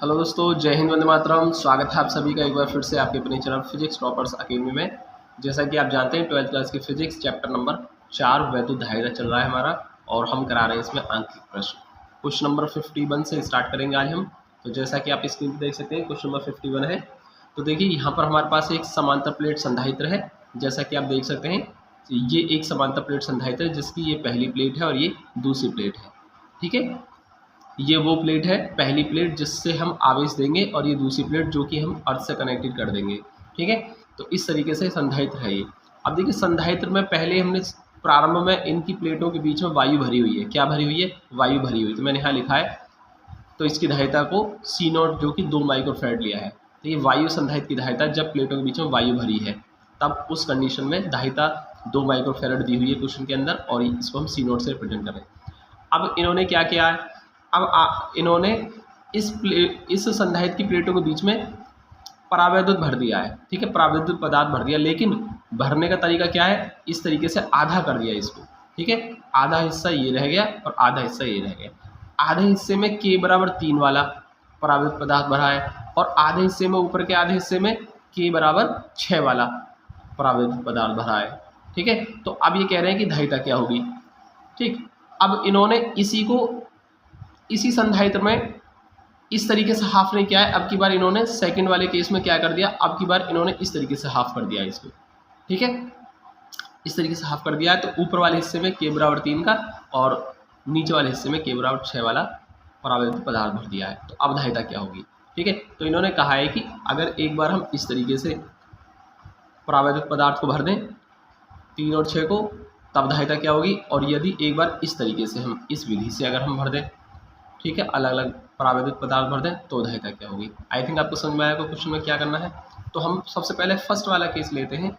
Hello दोस्तों, जय हिंद, वंदे मातरम। स्वागत है आप सभी का एक बार फिर से आपके अपने चैनल फिजिक्स टॉपर्स अकेडमी में। जैसा कि आप जानते हैं 12th क्लास की फिजिक्स चैप्टर नंबर 4 वैद्युत धारिता चल रहा है हमारा, और हम करा रहे हैं इसमें आंकिक प्रश्न। क्वेश्चन नंबर 51 से स्टार्ट करेंगे आज हम। तो जैसा कि आप स्क्रीन पर देख सकते हैं क्वेश्चन नंबर 51 है। तो देखिए यहाँ पर हमारे पास एक समांतर प्लेट संधारित्र है। जैसा कि आप देख सकते हैं ये एक समांतर प्लेट संधारित्र है जिसकी ये पहली प्लेट है और ये दूसरी प्लेट है। ठीक है, ये वो प्लेट है, पहली प्लेट जिससे हम आवेश देंगे, और ये दूसरी प्लेट जो कि हम अर्थ से कनेक्टेड कर देंगे। ठीक है, तो इस तरीके से संधारित्र है ये। अब देखिए संधारित्र में पहले हमने प्रारंभ में इनकी प्लेटों के बीच में वायु भरी हुई है। क्या भरी हुई है? वायु भरी हुई। तो मैंने यहाँ लिखा है, तो इसकी धारिता को C0 जो कि 2 माइक्रोफैराड लिया है। तो ये वायु संधारित्र की धारिता जब प्लेटों के बीच में वायु भरी है तब उस कंडीशन में धारिता 2 माइक्रोफैराड दी हुई है क्वेश्चन के अंदर, और इसको हम C0 से रिप्रेजेंट करें। अब इन्होंने क्या किया है, अब इन्होंने इस संधारित्र की प्लेटों के बीच में परावैद्युत भर दिया है। ठीक है, परावैद्युत पदार्थ भर दिया, लेकिन भरने का तरीका क्या है, इस तरीके से आधा कर दिया इसको। ठीक है, आधा हिस्सा ये रह गया और आधा हिस्सा ये रह गया। आधे हिस्से में K बराबर 3 वाला परावैद्युत पदार्थ भरा है, और आधे हिस्से में, ऊपर के आधे हिस्से में K बराबर 6 वाला परावैद्युत पदार्थ भरा है। ठीक है, तो अब ये कह रहे हैं कि धारिता क्या होगी। ठीक, अब इन्होंने इसी संधारित्र में इस तरीके से हाफ नहीं किया है। अब की बार इन्होंने सेकंड वाले केस में क्या कर दिया, अब की बार इन्होंने इस तरीके से हाफ कर दिया है इसको। ठीक है, इस तरीके से हाफ कर दिया है। तो ऊपर वाले हिस्से में K बराबर 3 का और नीचे वाले हिस्से में K बराबर 6 वाला परावैद्युत पदार्थ भर दिया है। तो अब धारिता क्या होगी। ठीक है, तो इन्होंने कहा है कि अगर एक बार हम इस तरीके से परावैद्युत पदार्थ को भर दें 3 और 6 को, तब धारिता क्या होगी। और यदि एक बार इस तरीके से हम इस विधि से अगर हम भर दें, ठीक है, अलग अलग परावैद्युत पदार्थ भर दें, तो धारिता क्या होगी। आई थिंक आपको समझ में आया कि क्वेश्चन में क्या करना है। तो हम सबसे पहले फर्स्ट वाला केस लेते हैं,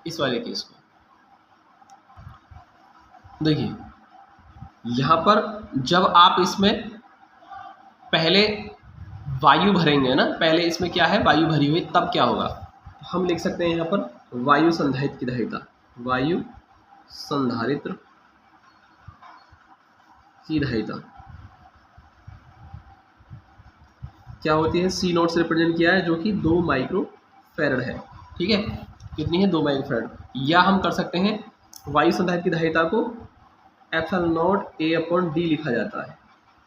इस वाले केस को। देखिए यहाँ पर जब आप इसमें पहले वायु भरेंगे ना, पहले इसमें क्या है, वायु भरी हुई, तब क्या होगा। हम लिख सकते हैं यहाँ पर वायु संधारित्र की धारिता, वायु संधारित्र की धारिता क्या होती है, C0 से रिप्रेजेंट किया है, जो कि 2 माइक्रोफैराड है। ठीक है, कितनी है, 2 माइक्रोफैराड। या हम कर सकते हैं वायु संधारित्र की धारिता को ε0 A/d लिखा जाता है।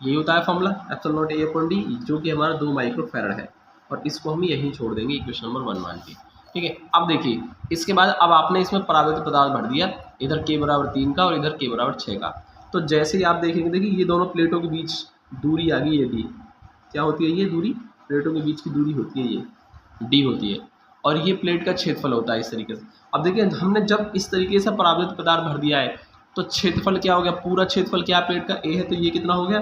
यही होता है फॉर्मूला, ε0 A/d, जो कि हमारा 2 माइक्रोफैराड है, और इसको हम यहीं छोड़ देंगे इक्वेशन नंबर 1 मान के। ठीक है, अब देखिए इसके बाद अब आपने इसमें परावैद्युत पदार्थ भर दिया, इधर K बराबर 3 का और इधर K बराबर 6 का। तो जैसे ही आप देखेंगे, देखिए ये दोनों प्लेटों के बीच दूरी आ गई, ये d क्या होती है, ये दूरी प्लेटों के बीच की दूरी होती है, ये d होती है, और ये प्लेट का क्षेत्रफल होता है इस तरीके से। अब देखिए हमने जब इस तरीके से परावैद्युत पदार्थ भर दिया है, तो क्षेत्रफल क्या हो गया, पूरा क्षेत्रफल क्या प्लेट का A है, तो ये कितना हो गया,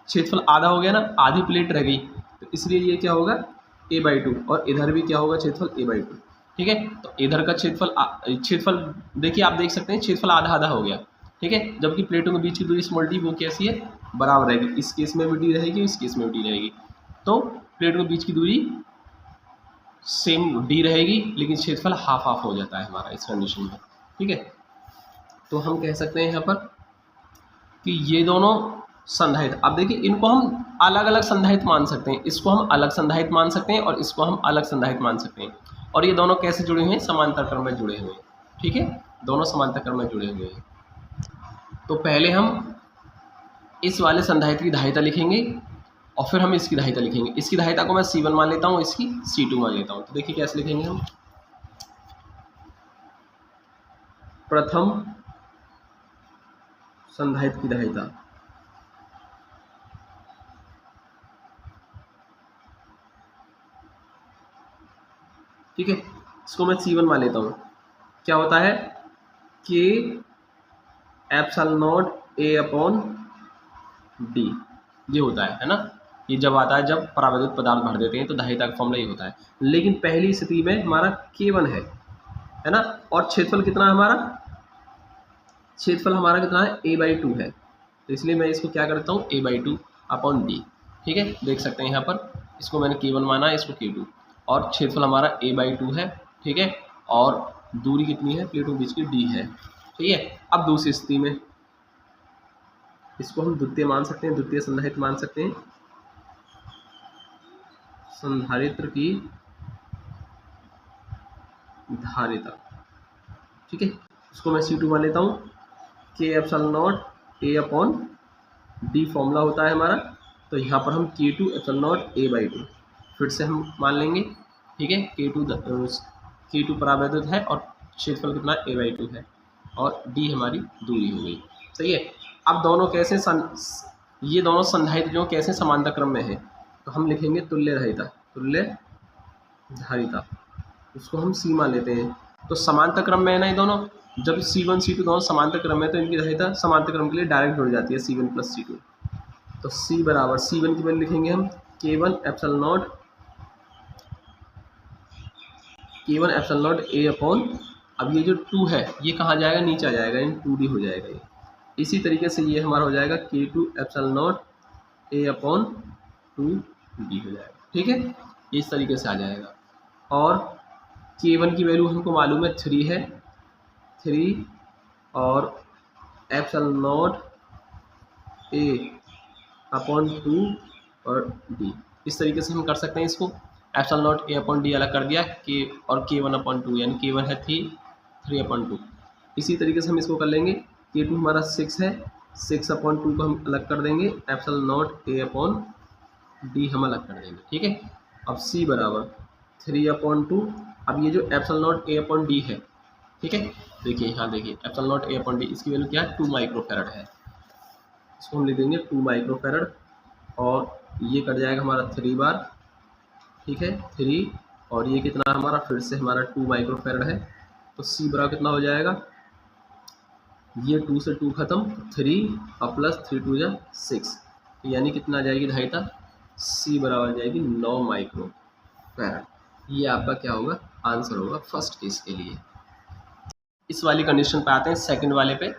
क्षेत्रफल आधा हो गया ना, आधी प्लेट रह गई, तो इसलिए ये क्या होगा A/2, और इधर भी क्या होगा, क्षेत्रफल A/2। ठीक है, तो इधर का क्षेत्रफल देखिए आप देख सकते हैं क्षेत्रफल आधा आधा हो गया। ठीक है, जबकि प्लेटों के बीच की दूरी स्मॉल d वो कैसी है, बराबर रहेगी। इस केस में भी d रहेगी, इस केस में भी d रहेगी। तो प्लेटों के बीच की दूरी सेम d रहेगी, लेकिन क्षेत्रफल हाफ हाफ हो जाता है हमारा इस कंडीशन में। ठीक है, तो हम कह सकते हैं यहाँ पर कि ये दोनों संधारित्र, अब देखिए इनको हम अलग अलग संधारित्र मान सकते हैं, इसको हम अलग संधारित्र मान सकते हैं और इसको हम अलग संधारित्र मान सकते हैं। और ये दोनों कैसे जुड़े हुए हैं, समांतर क्रम में जुड़े हुए हैं। ठीक है, दोनों समांतर क्रम में जुड़े हुए हैं। तो पहले हम इस वाले संधारित्र की धारिता लिखेंगे और फिर हम इसकी धारिता लिखेंगे। इसकी धारिता को मैं C1 मान लेता हूँ, इसकी C2 मान लेता हूँ। तो देखिए कैसे लिखेंगे हम, प्रथम संधारित्र की धारिता, ठीक है, इसको मैं C1 मान लेता हूँ। क्या होता है, K ε0 A/d, ये होता है ना। ये जब आता है, जब परावैद्युत पदार्थ भर देते हैं तो धारिता का फॉर्मूला ये होता है। लेकिन पहली स्थिति में हमारा K1 है ना, और क्षेत्रफल कितना है हमारा, क्षेत्रफल हमारा कितना है, A/2 है। तो इसलिए मैं इसको क्या करता हूँ, A/2/d। ठीक है, देख सकते हैं यहाँ पर, इसको मैंने K1 माना, इसको K2, और क्षेत्रफल हमारा A/2 है। ठीक है, और दूरी कितनी है, प्लेटों के बीच की d है। ठीक है, अब दूसरी स्थिति में इसको हम द्वितीय मान सकते हैं, द्वितीय संधारित्र मान सकते हैं। संधारित्र की धारिता, ठीक है। उसको मैं C2 मान लेता हूँ। K epsilon not A upon D formula होता है हमारा, तो यहाँ पर हम K2 एप्सिलॉन नॉट A/2 फिर से हम मान लेंगे, ठीक है। K2 परावैद्युत है और क्षेत्रफल कितना A/2 है और D हमारी दूरी हो गई, सही है। अब दोनों कैसे ये दोनों संधारित्र जो कैसे समांतर क्रम में है, तो हम लिखेंगे तुल्य धारिता, तुल्य धारिता, उसको हम C मान लेते हैं। तो समांतर क्रम में है ना ये दोनों, जब C1 C2 दोनों समांतर क्रम में, तो इनकी धारिता समांतर क्रम के लिए डायरेक्ट जुड़ जाती है C1 प्लस C2। तो C बराबर C1 की वैल्यू लिखेंगे हम K1 epsilon not A upon, अब ये जो 2 है ये कहाँ जाएगा, नीचे आ जाएगा, इन 2D हो जाएगा ये। इसी तरीके से ये हमारा हो जाएगा K2 epsilon not A upon 2D हो जाएगा, ठीक है। इस तरीके से आ जाएगा। और K1 की वैल्यू हमको मालूम है 3 है, 3 और एप्सिलॉन नॉट A अपॉन 2 और D, इस तरीके से हम कर सकते हैं इसको। Epsilon not A upon D अलग कर दिया K और K1 अपॉन 2, यानी K1 है 3 अपॉन 2। इसी तरीके से हम इसको कर लेंगे। K2 हमारा 6 है, 6 अपॉन 2 को हम अलग कर देंगे, epsilon not A upon D हम अलग कर देंगे, ठीक है। अब C बराबर 3 अपॉन 2, अब ये जो epsilon not A upon D है, ठीक है, देखिए यहाँ देखिए epsilon not A upon D, इसकी वैल्यू क्या है, 2 माइक्रोफैरड है। इसको हम लिख देंगे 2 माइक्रोफैरड, और ये कट जाएगा हमारा 3 बार, ठीक है, 3 और ये कितना हमारा फिर से हमारा 2 माइक्रोफैरड है। तो C बराबर कितना हो जाएगा, ये 2 से 2 खत्म, 3 और प्लस 3 2 जा 6, यानी कितना आ जाएगी धारिता, C बराबर आ जाएगी 9 माइक्रोफैरड। ये आपका क्या होगा, आंसर होगा फर्स्ट केस के लिए। इस वाली कंडीशन पे आते हैं सेकंड वाले पे।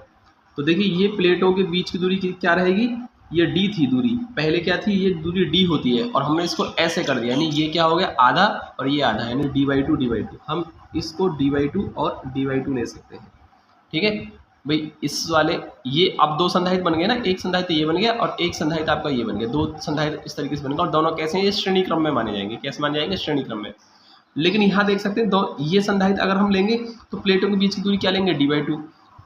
तो देखिए ये प्लेटों के बीच की दूरी क्या रहेगी, ये D थी दूरी, पहले क्या थी, ये दूरी D होती है और हमने इसको ऐसे कर दिया, यानी ये क्या हो गया आधा और ये आधा, यानी D/2 हम इसको D/2 और D/2 ले सकते हैं, ठीक है भाई। इस वाले ये अब दो संधारित्र बन गए ना, एक संधारित्र ये बन गया और एक संधारित्र आपका ये बन गया, दो संधारित्र इस तरीके से बन गए और दोनों कैसे हैं, ये श्रेणी क्रम में माने जाएंगे। कैसे माने जाएंगे, श्रेणी क्रम में। लेकिन यहाँ देख सकते हैं दो ये संधारित्र अगर हम लेंगे तो प्लेटों के बीच की दूरी क्या लेंगे, D/2,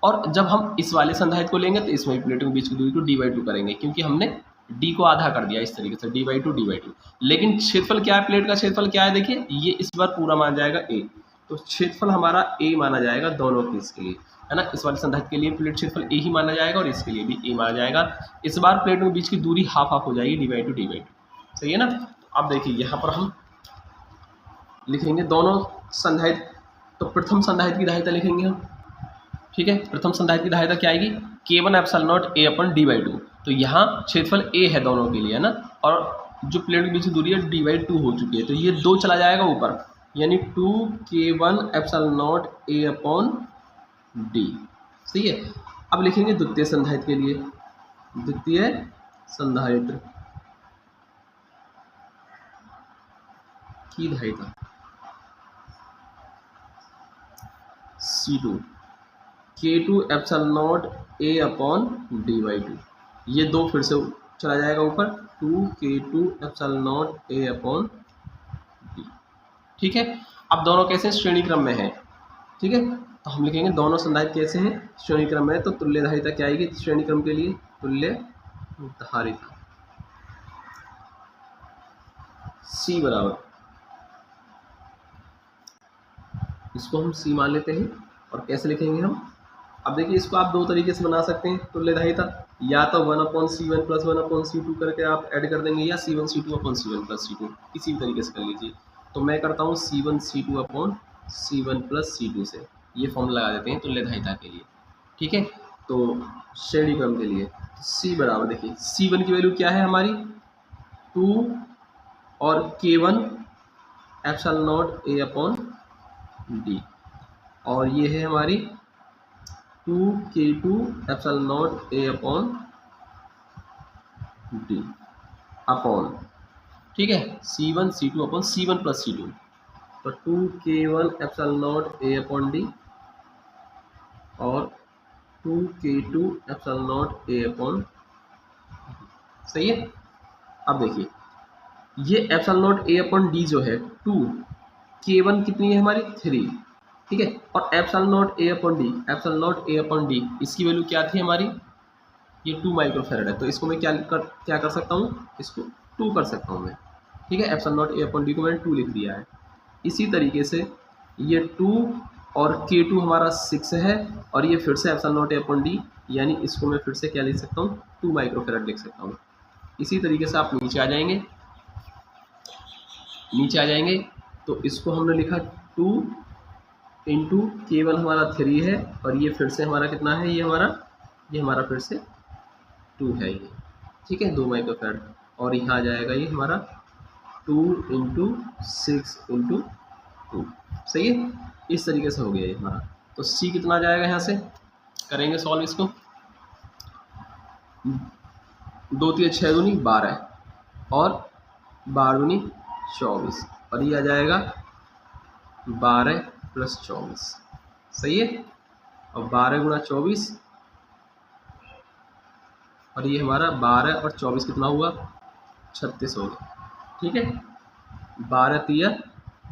और जब हम इस वाले संधारित्र को लेंगे तो इसमें प्लेटों के बीच की दूरी को D/2 करेंगे, क्योंकि हमने D को आधा कर दिया इस तरीके से, D/2। लेकिन क्षेत्रफल क्या है, प्लेट का क्षेत्रफल क्या है, देखिए ये इस बार पूरा माना जाएगा A, तो क्षेत्रफल हमारा A माना जाएगा दोनों केस के लिए, है ना। इस वाले संधारित्र के लिए प्लेट क्षेत्रफल A ही माना जाएगा और इसके लिए भी A माना जाएगा। इस बार प्लेटों के बीच की दूरी हाफ हाफ हो जाएगी, D/2, सही है ना। अब देखिए यहाँ पर हम लिखेंगे दोनों संधारित्र, तो प्रथम संधारित्र की धारिता लिखेंगे हम, ठीक है। प्रथम संधारित्र की धारिता क्या आएगी, K1 epsilon not A upon D/2, तो यहाँ क्षेत्रफल A है दोनों के लिए, है ना, और जो प्लेट के बीच की दूरी है D/2 हो चुकी है, तो ये 2 चला जाएगा ऊपर, यानी 2K1 epsilon not A upon D, सही है। अब लिखेंगे द्वितीय संधारित्र के लिए, द्वितीय संधारित्र की धारिता C2 K2 epsilon not A upon D/2, ये 2 फिर से चला जाएगा ऊपर, 2K2 epsilon not A upon D, ठीक है। अब दोनों कैसे श्रेणी क्रम में है, ठीक है, तो हम लिखेंगे दोनों संधारित्र कैसे हैं, श्रेणी क्रम में है, तो तुल्य धारिता क्या आएगी श्रेणी क्रम के लिए, तुल्य धारिता C बराबर, इसको हम C मान लेते हैं और कैसे लिखेंगे हम, अब देखिए इसको आप 2 तरीके से बना सकते हैं तुल्य धारिता, या तो 1/C1 प्लस 1/C2 करके आप ऐड कर देंगे, या C1 C2 upon C1 plus C2, किसी भी तरीके से कर लीजिए। तो मैं करता हूँ C1 C2 upon C1 plus C2 से, ये फॉर्मूला लगा देते हैं तुल्य धारिता के लिए, ठीक है। तो श्रेणी क्रम के लिए C बराबर, देखिए C1 की वैल्यू क्या है हमारी 2 और K1 epsilon not A upon D, और ये है हमारी 2K2 epsilon not A upon D upon, ठीक है, C1 C2 upon C1 plus C2, तो 2K1 epsilon not A upon D और 2K2 epsilon not A upon, सही है। अब देखिए ये epsilon not a upon D जो है 2, K1 कितनी है हमारी 3, ठीक है। और epsilon not a upon D, epsilon not a upon D इसकी वैल्यू क्या थी हमारी, ये 2 माइक्रोफेरेड है, तो इसको मैं क्या कर सकता हूँ, इसको 2 कर सकता हूँ मैं, ठीक है। Epsilon not a upon D को मैंने 2 लिख दिया है। इसी तरीके से ये 2 और K2 हमारा 6 है, और ये फिर से epsilon not a upon D, यानी इसको मैं फिर से क्या लिख सकता हूँ, 2 माइक्रोफेरेड लिख सकता हूँ। इसी तरीके से आप नीचे आ जाएंगे, तो इसको हमने लिखा 2 इंटू K1 हमारा 3 है, और ये फिर से हमारा कितना है, ये हमारा फिर से 2 है ये, ठीक है, 2 माइक्रोफेरेड। और यहाँ आ जाएगा ये हमारा 2 इंटू 6 इंटू 2, सही है। इस तरीके से हो गया ये हमारा। तो C कितना आ जाएगा, यहाँ से करेंगे सॉल्व इसको, 2 3 6 दूनी 12 और 12 दूनी 24, और ये आ जाएगा 12 प्लस 24, सही है। और 12 गुणा 24, और ये हमारा 12 और 24 कितना हुआ, 36 हो गया, ठीक है। 12 तिया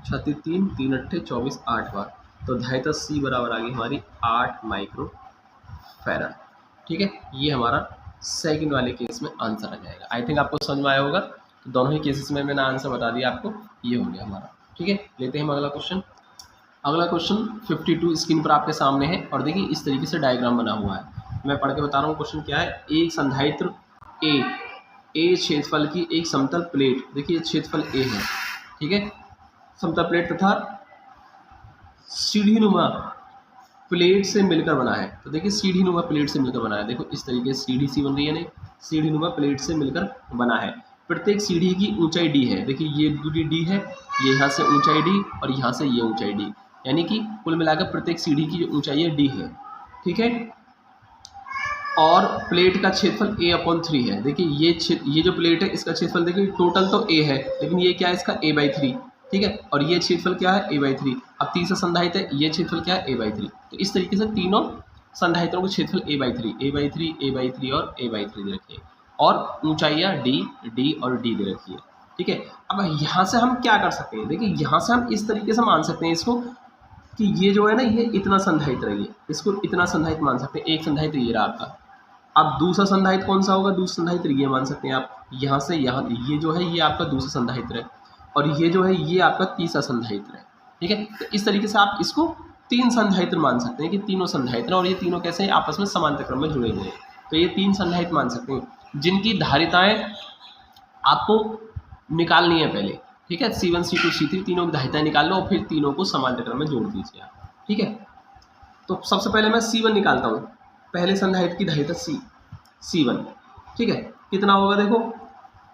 36, 3 3 अट्ठे 24, 8 बार, तो 2.5 C बराबर आ गई हमारी 8 माइक्रोफेरेड, ठीक है। ये हमारा सेकंड वाले केस में आंसर आ जाएगा। आई थिंक आपको समझ में आया होगा, तो दोनों ही केसेस में मैंने आंसर बता दिया आपको, ये हो गया हमारा, ठीक है। लेते हैं हम अगला क्वेश्चन। अगला क्वेश्चन 52 स्क्रीन पर आपके सामने है, और देखिए इस तरीके से डायग्राम बना हुआ है, मैं पढ़ के बता रहा हूँ। क्वेश्चन क्या है, एक संधारित्र ए क्षेत्रफल की एक समतल प्लेट, देखिए क्षेत्रफल ए है, ठीक है, समतल प्लेट तथा सीढ़ीनुमा प्लेट से मिलकर बना है। तो देखिए सीढ़ीनुमा प्लेट से मिलकर बना है, देखो इस तरीके से सीढ़ी सी बन रही है, नहीं सीढ़ीनुमा प्लेट से मिलकर बना है। प्रत्येक सीढ़ी की ऊंचाई डी है, देखिए ये दूरी डी है, ये यहाँ से ऊंचाई डी और यहाँ से ये ऊंचाई डी, यानी कि कुल मिलाकर प्रत्येक सीढ़ी की जो ऊंचाई है डी है, ठीक है। और प्लेट का क्षेत्रफल a अपॉन 3 है, देखिए ये जो प्लेट है इसका क्षेत्रफल देखिए टोटल तो a है, लेकिन ये क्या है इसका a/3, ठीक है। और ये क्षेत्रफल क्या है a/3। अब तीसरा संधारित्र है, ये क्षेत्रफल क्या है a/3। तो इस तरीके से तीनों संधारित्रों का क्षेत्रफल a/3 और a/3 दे रखी है, और ऊंचाइयाँ d और d दे रखी है, ठीक है। अब यहाँ से हम क्या कर सकते हैं, देखिए यहाँ से हम इस तरीके से मान सकते हैं इसको कि ये जो है ना ये इतना संधारित्र है, इसको इतना संधारित्र मान सकते हैं। एक संधारित्र ये रहा आपका। अब दूसरा संधारित्र कौन सा होगा, दूसरा संधारित्र ये मान सकते हैं आप, यहाँ से यहाँ ये जो है ये आपका दूसरा संधारित्र है, और ये जो है ये आपका तीसरा संधारित्र है, ठीक है। तो इस तरीके से आप इसको 3 संधारित्र मान सकते हैं कि तीनों संधारित्र, और ये तीनों कैसे हैं, आपस में समांतर क्रम में जुड़े हुए हैं। तो ये 3 संधारित्र मान सकते हैं जिनकी धारिताएँ आपको निकालनी है पहले, ठीक है। C1 C2 C3 तीनों की धारिताएँ निकाल लो, और फिर तीनों को समांतर क्रम में जोड़ दीजिए आप, ठीक है। तो सबसे पहले मैं C1 निकालता हूँ, पहले संधारित्र की धारिता C1, ठीक है। कितना होगा, देखो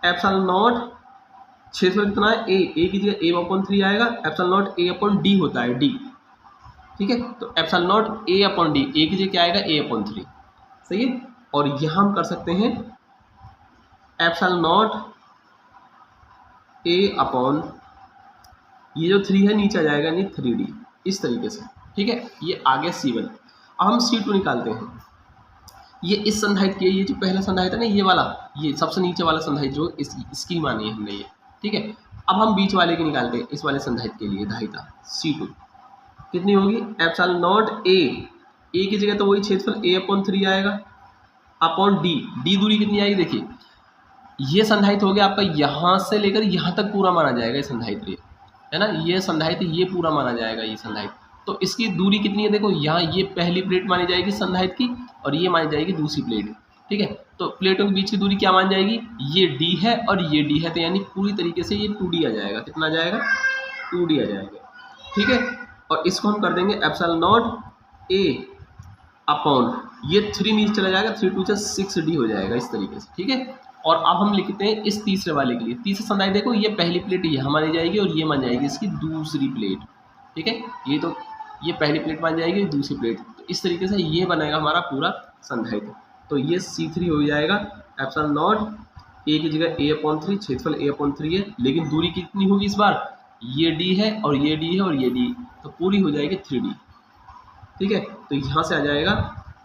एप्सिलॉन नॉट क्षेत्रफल कितना है a की जगह a/3 आएगा, एप्सिलॉन नॉट a/d होता है d, ठीक है। तो एप्सिलॉन नॉट a/d, a की जगह क्या आएगा a/3, सही है। और यहाँ हम कर सकते हैं एप्सिलॉन नॉट a अपॉन ये जो 3 है नीचे आ जाएगा, नहीं 3d, इस तरीके से, ठीक है। ये आ गया C1। अब हम C2 निकालते हैं। ये इस संधारित्र की, ये जो पहला संधारित्र है ना, ये वाला, ये सबसे नीचे वाला संधारित्र जो इसकी मानी है हमने ये, ठीक है। अब हम बीच वाले की निकालते हैं, इस वाले संधारित्र के लिए धारिता C2 कितनी होगी, एप्सिलॉन नॉट a की जगह तो वही क्षेत्रफल a/3 आएगा, अपॉन d दूरी कितनी आएगी, देखिए ये संधारित्र हो गया आपका, यहाँ से लेकर यहाँ तक पूरा माना जाएगा ये संधारित्र, है ना, ये संधारित्र ये पूरा माना जाएगा ये संधारित्र। तो इसकी दूरी कितनी है, देखो यहाँ ये पहली प्लेट मानी जाएगी संधारित्र की, और ये मानी जाएगी दूसरी प्लेट, ठीक है। तो प्लेटों के बीच की दूरी क्या मानी जाएगी, ये d है और ये d है, तो यानी पूरी तरीके से ये 2d आ जाएगा, कितना आ जाएगा 2d आ जाएगा, ठीक है। और इसको हम कर देंगे एप्सिलॉन नॉट a अपॉन ये 3 नीचे चला जाएगा, 3 2 6d हो जाएगा, इस तरीके से, ठीक है। और अब हम लिखते हैं इस तीसरे वाले के लिए, तीसरा संधारित्र देखो ये पहली प्लेट यहाँ मानी जाएगी, और ये मान जाएगी इसकी दूसरी प्लेट, ठीक है। ये तो ये पहली प्लेट मान जाएगी, दूसरी प्लेट, तो इस तरीके से ये बनेगा हमारा पूरा संधारित्र। तो ये C3 हो जाएगा, एप्सिलॉन नॉट a की जगह a/3, क्षेत्रफल a/3 है, लेकिन दूरी कितनी होगी इस बार, ये d है और ये d है और ये d, तो पूरी हो जाएगी 3d, ठीक है। तो यहाँ से आ जाएगा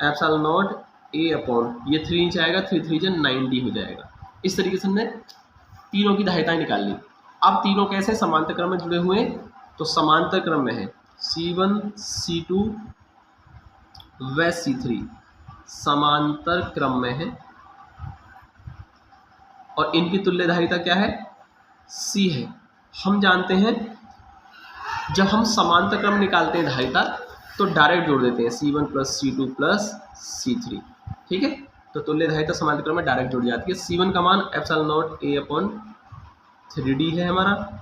एप्सिलॉन नॉट a अपॉन ये 3 इंच आएगा, 3 3 9d हो जाएगा। इस तरीके से हमने तीनों की धारिताएं निकाल ली। अब तीनों कैसे समांतर क्रम में जुड़े हुए हैं, तो समांतर क्रम में है C1 C2 व C3 समांतर क्रम में है, और इनकी तुल्य धारिता क्या है, C है। हम जानते हैं जब हम समांतर क्रम निकालते हैं धारिता तो डायरेक्ट जोड़ देते हैं C1 plus C2 plus C3, ठीक है। तो तुल्य धारिता समांतर क्रम में डायरेक्ट जुड़ जाती है। C1 का मान epsilon not A upon 3D है हमारा,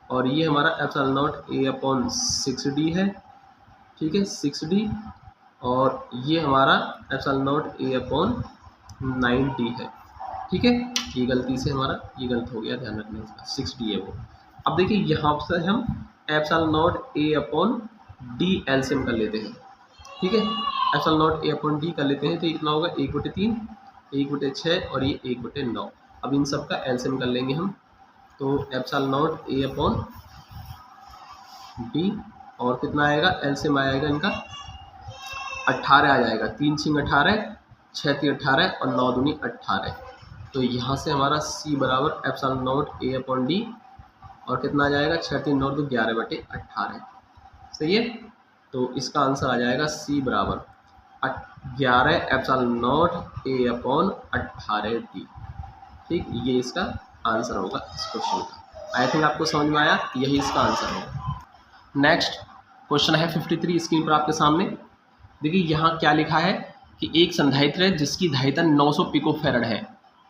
और ये हमारा epsilon not A upon 6D है, ठीक है 6D, और ये हमारा epsilon not A upon 9D है, ठीक है। ये गलती से हमारा ये गलत हो गया, ध्यान रखना इसका, 6D है वो। अब देखिए यहाँ से हम epsilon not A upon D LCM कर लेते हैं, ठीक है। Epsilon not A upon D कर लेते हैं तो ये कितना होगा, 1/3 1/6 और ये 1/9। अब इन सब का एलसीएम कर लेंगे हम, तो epsilon not A upon D और कितना आएगा, एलसीएम आएगा इनका 18 आ जाएगा, 3 6 18 6 3 18 और 9 दूनी 18। तो यहाँ से हमारा C बराबर epsilon not A upon D और कितना आ जाएगा, 6 3 9 तो 11/18, सही है। तो इसका आंसर आ जाएगा C बराबर 11 epsilon not A upon 18D, ठीक। ये इसका आंसर होगा इस क्वेश्चन का। आई थिंक आपको समझ में आया, यही इसका आंसर होगा। नेक्स्ट क्वेश्चन है 53 स्क्रीन पर आपके सामने। देखिए यहाँ क्या लिखा है कि एक संधारित्र है जिसकी धारिता 900 पिको फैरड है,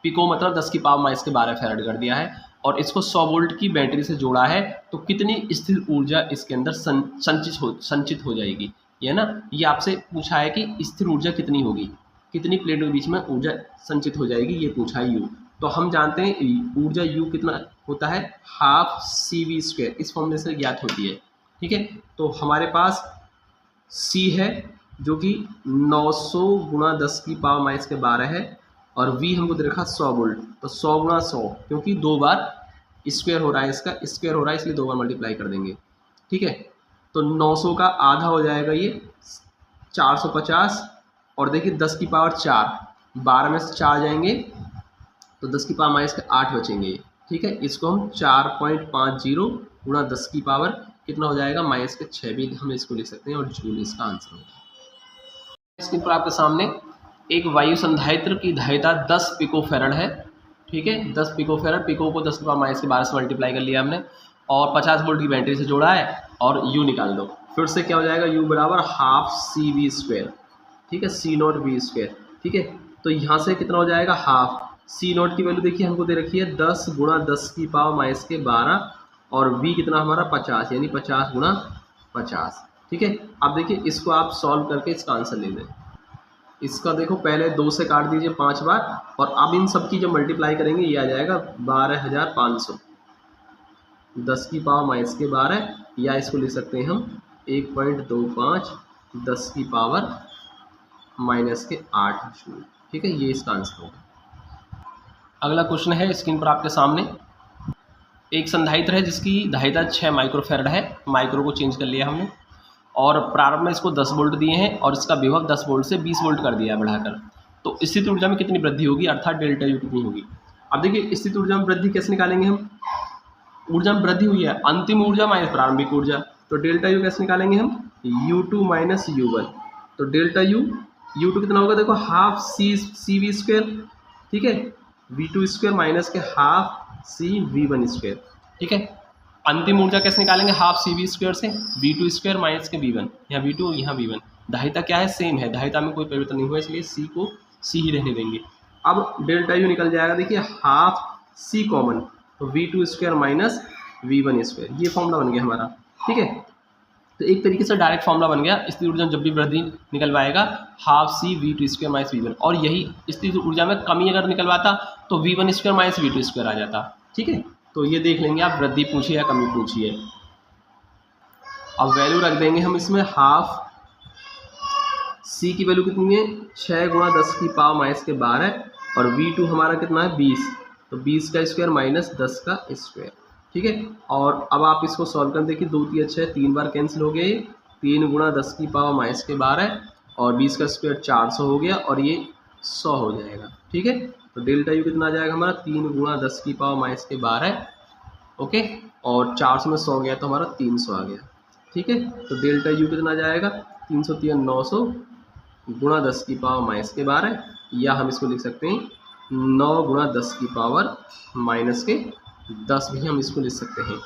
पिको मतलब 10 की पावर माइनस के 12 फैरड कर दिया है, और इसको 100 वोल्ट की बैटरी से जोड़ा है, तो कितनी स्थिर ऊर्जा इसके अंदर संचित हो जाएगी। ये ना, ये आपसे पूछा है कि स्थिर ऊर्जा कितनी होगी, कितनी प्लेटों के बीच में ऊर्जा संचित हो जाएगी, ये पूछा है U। तो हम जानते हैं ऊर्जा U कितना होता है, हाफ CV², इस फॉर्मूले से ज्ञात होती है, ठीक है। तो हमारे पास C है जो कि 900 गुणा 10 की पावर माइनस के 12 है, और V हमको दे रखा 100 वोल्ट, तो 100 गुणा 100, क्योंकि 2 बार स्क्वायर हो रहा है, इसका स्क्वायर हो रहा है इसलिए 2 बार मल्टीप्लाई कर देंगे, ठीक है। तो 900 का आधा हो जाएगा ये 450, और देखिए 10 की पावर 4, 12 में से 4 जाएंगे तो 10 की पावर माइनस के 8 बचेंगे, ठीक है। इसको हम 4.50 गुणा 10 की पावर कितना हो जाएगा, माइनस के 6 भी हम इसको लिख सकते हैं, और जूल इसका आंसर होगा। स्क्रीन पर आपके सामने एक वायु संधारित्र की धारिता 10 पिको फैरड है, ठीक है 10 पिको फैरड, पिको को 10 की पावर माइनस के 12 से मल्टीप्लाई कर लिया हमने, और 50 वोल्ट की बैटरी से जोड़ा है, और U निकाल दो। फिर से क्या हो जाएगा, U बराबर हाफ CV², ठीक है C0V², ठीक है। तो यहाँ से कितना हो जाएगा, हाफ C0 की वैल्यू देखिए हमको दे रखी है 10 गुणा 10 की पावर माइनस के 12, और V कितना हमारा 50, यानी 50 गुणा 50, ठीक है। अब देखिए इसको आप सॉल्व करके इसका आंसर ले लें। इसका देखो पहले 2 से काट दीजिए 5 बार, और अब इन सब की जब मल्टीप्लाई करेंगे ये आ जाएगा 12,500, 10 की पावर माइनस के 12, या इसको लिख सकते हैं हम 1.25 10 की पावर माइनस के 8 जूल, ठीक है। ये इसका आंसर होगा। अगला क्वेश्चन है स्क्रीन पर आपके सामने। एक संधारित्र है जिसकी धारिता 6 माइक्रोफैरड है, माइक्रो को चेंज कर लिया हमने, और प्रारंभ में इसको 10 वोल्ट दिए हैं, और इसका विभव 10 वोल्ट से 20 वोल्ट कर दिया है बढ़ाकर। तो स्थित ऊर्जा में कितनी वृद्धि होगी, अर्थात डेल्टा U कितनी होगी। अब देखिए स्थित ऊर्जा में वृद्धि कैसे निकालेंगे हम, ऊर्जा में वृद्धि हुई है, अंतिम ऊर्जा माइनस प्रारंभिक ऊर्जा, तो डेल्टा U कैसे निकालेंगे हम, U2 माइनस U1। तो डेल्टा U2 कितना होगा, देखो हाफ CV², ठीक है, V2² माइनस के हाफ CV1², ठीक है। अंतिम ऊर्जा कैसे निकालेंगे, हाफ CV² से V2² माइनस के V1, यहाँ V2 यहाँ V1, धारिता क्या है, सेम है, धारिता में कोई परिवर्तन नहीं हुआ, इसलिए C को C ही रहने देंगे। अब डेल्टा U निकल जाएगा, देखिए हाफ C कॉमन, तो V2² माइनस V1², ये फॉर्मूला बन गया हमारा, ठीक है। तो एक तरीके से डायरेक्ट फॉर्मूला बन गया, स्थिर ऊर्जा जब भी वृद्धि निकलवाएगा half C V2² minus V1, और यही स्थिर ऊर्जा में कमी अगर निकलवाता तो V1² माइनस V2² आ जाता, ठीक है। तो ये देख लेंगे आप, वृद्धि पूछिए या कमी पूछिए। अब वैल्यू रख देंगे हम इसमें, हाफ C की वैल्यू कितनी है, 6 गुणा 10 की पावर माइनस के 12, और V2 हमारा कितना है 20, तो 20 का स्क्वायर माइनस 10 का स्क्वायर, ठीक है। और अब आप इसको सॉल्व कर देखिए, 2 3 6 3 बार कैंसिल हो गए, 3 गुणा 10 की पावर माइनस के 12, और 20 का स्क्वायर 400 हो गया, और ये 100 हो जाएगा, ठीक है। तो डेल्टा यू कितना आ जाएगा हमारा 3 गुणा 10 की पावर माइनस के 12, ओके, और 400 में 100 गया तो हमारा 300 आ गया, ठीक है। तो डेल्टा यू कितना आ जाएगा 300 3 900 गुणा 10 की पावर माइनस के 12, या हम इसको लिख सकते हैं 9 गुणा 10 की पावर माइनस के 10 भी हम इसको लिख सकते हैं,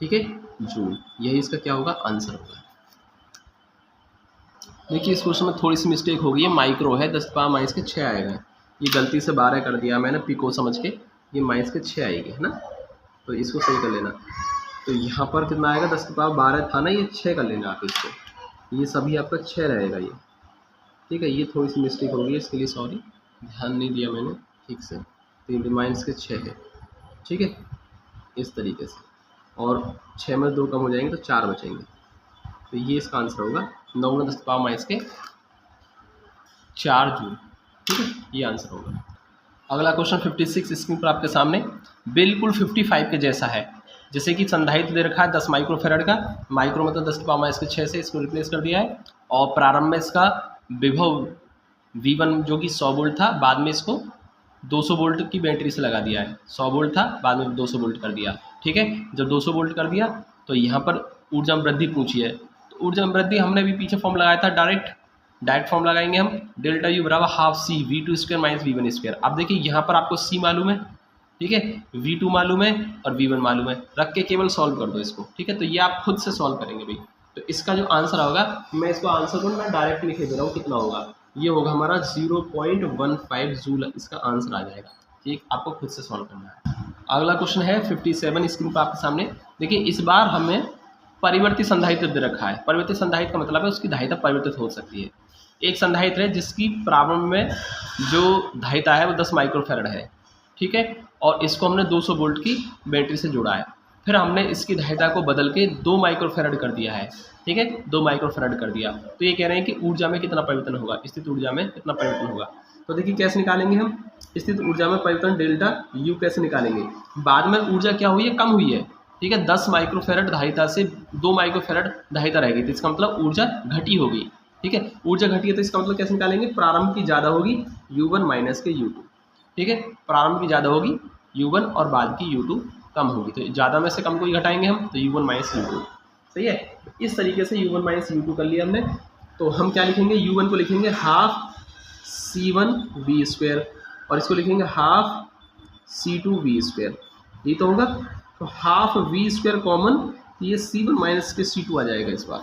ठीक है, जूल। यही इसका क्या होगा आंसर होगा। देखिए इस क्वेश्चन में थोड़ी सी मिस्टेक हो गई है, माइक्रो है, 10 की पावर माइनस के 6 आएगा, ये गलती से 12 कर दिया मैंने पिको समझ के, ये माइनस के 6 आएगी, है ना, तो इसको सही कर लेना। तो यहाँ पर कितना आएगा 10 की पावर 12 था ना, ये 6 कर लेना आप इसको, ये सभी आपका 6 रहेगा ये, ठीक है। ये थोड़ी सी मिस्टेक हो गई है, इसके लिए सॉरी, ध्यान नहीं दिया मैंने ठीक से। तो ये माइनस के 6 है, ठीक है, इस तरीके से, और 6 में 2 कम हो जाएंगे तो 4 बचेंगे, तो ये इसका आंसर होगा 9 गुणा 10 की पावर माइनस के 4 जूल, ठीक है, ये आंसर होगा। अगला क्वेश्चन 56 स्क्रीन पर आपके सामने बिल्कुल 55 के जैसा है। जैसे कि संधारित्र दे रखा है 10 माइक्रोफेरेड का, माइक्रो मतलब 10 की पावर माइनस के 6 से इसको रिप्लेस कर दिया है, और प्रारंभ में इसका विभव V1 जो कि 100 वोल्ट था, बाद में इसको 200 वोल्ट की बैटरी से लगा दिया है। 100 वोल्ट था, बाद में 200 वोल्ट कर दिया, ठीक है। जब 200 वोल्ट कर दिया तो यहाँ पर ऊर्जा में वृद्धि पूछी है, तो ऊर्जा में वृद्धि हमने भी पीछे फॉर्म लगाया था, डायरेक्ट फॉर्म लगाएंगे हम, डेल्टा यू बराबर half C V2 square minus V1 square. अब देखिए यहाँ पर आपको C मालूम है, ठीक है, V2 मालूम है और V1 मालूम है, रख के केवल सॉल्व कर दो इसको, ठीक है। तो ये आप खुद से सॉल्व करेंगे भाई। तो इसका जो आंसर होगा, मैं इसको आंसर को मैं डायरेक्ट लिखे दे रहा हूँ, कितना होगा, ये होगा हमारा 0.15 जूल, इसका आंसर आ जाएगा, ठीक, आपको खुद से सॉल्व करना है। अगला क्वेश्चन है 57 स्क्रीन पर आपके सामने। देखिए इस बार हमें परिवर्तित संधारित्र दे रखा है। परिवर्तित संधारित्र का मतलब है उसकी धारिता परिवर्तित हो सकती है। एक संधारित्र है जिसकी प्रारंभ में जो धारिता है वो 10 माइक्रोफेरेड है, ठीक है, और इसको हमने 200 वोल्ट की बैटरी से जोड़ा है। फिर हमने इसकी धारिता को बदल के 2 माइक्रोफेरेड कर दिया है, ठीक है, 2 माइक्रोफेरेड कर दिया। तो ये कह रहे हैं कि ऊर्जा में कितना परिवर्तन होगा, स्थित ऊर्जा में कितना परिवर्तन होगा। तो देखिए कैसे निकालेंगे हम स्थित ऊर्जा में परिवर्तन, डेल्टा यू कैसे निकालेंगे। बाद में ऊर्जा क्या हुई है, कम हुई है, ठीक है, 10 माइक्रोफेरेड धारिता से 2 माइक्रोफेरेड धारिता रह गई, तो इसका मतलब ऊर्जा घटी होगी, ठीक है। ऊर्जा घटी है तो इसका मतलब कैसे निकालेंगे, प्रारंभ की ज़्यादा होगी U1 माइनस के U2, ठीक है, प्रारंभ की ज़्यादा होगी U1 और बाद की U2 कम होगी, तो ज़्यादा में से कम को ही घटाएंगे हम, तो U1 माइनस U2, सही है। इस तरीके से U1 माइनस U2 कर लिया हमने। तो हम क्या लिखेंगे, U1 को लिखेंगे हाफ C1V स्क्वायर, और इसको लिखेंगे हाफ C2V स्क्वायर, ये तो होगा। तो हाफ V स्क्वायर कॉमन, तो ये C1 माइनस के C2 आ जाएगा इस बार,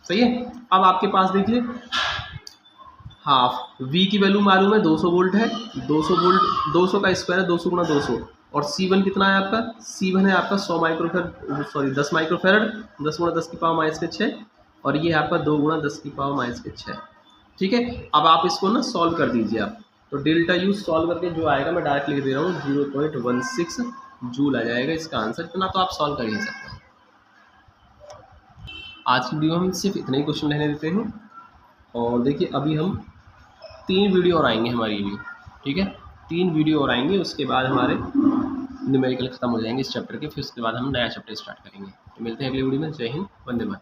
सही है। अब आपके पास देखिए हाफ V की वैल्यू मालूम है 200 वोल्ट है, 200 वोल्ट 200 का स्क्वायर है 200 गुना 200, और C1 कितना है आपका, C1 है आपका 100 माइक्रोफेरेड, सॉरी 10 माइक्रोफेरेड, 10 गुना 10 की पावर माइनस के 6, और ये है आपका 2 गुना 10 की पावर माइनस के 6, ठीक है। अब आप इसको ना सॉल्व कर दीजिए आप, तो डेल्टा यू सॉल्व करके जो आएगा मैं डायरेक्ट लिख दे रहा हूँ 0.16 जूल आ जाएगा इसका आंसर। इतना तो आप सॉल्व कर ही सकते हैं। आज की वीडियो हम सिर्फ इतने ही क्वेश्चन रहने देते हैं, और देखिए अभी हम 3 वीडियो और आएंगे हमारी भी, ठीक है, 3 वीडियो और आएंगे, उसके बाद हमारे न्यूमेरिकल खत्म हो जाएंगे इस चैप्टर के, फिर उसके बाद हम नया चैप्टर स्टार्ट करेंगे। तो मिलते हैं अगले वीडियो में। जय हिंद, वंदे मातरम।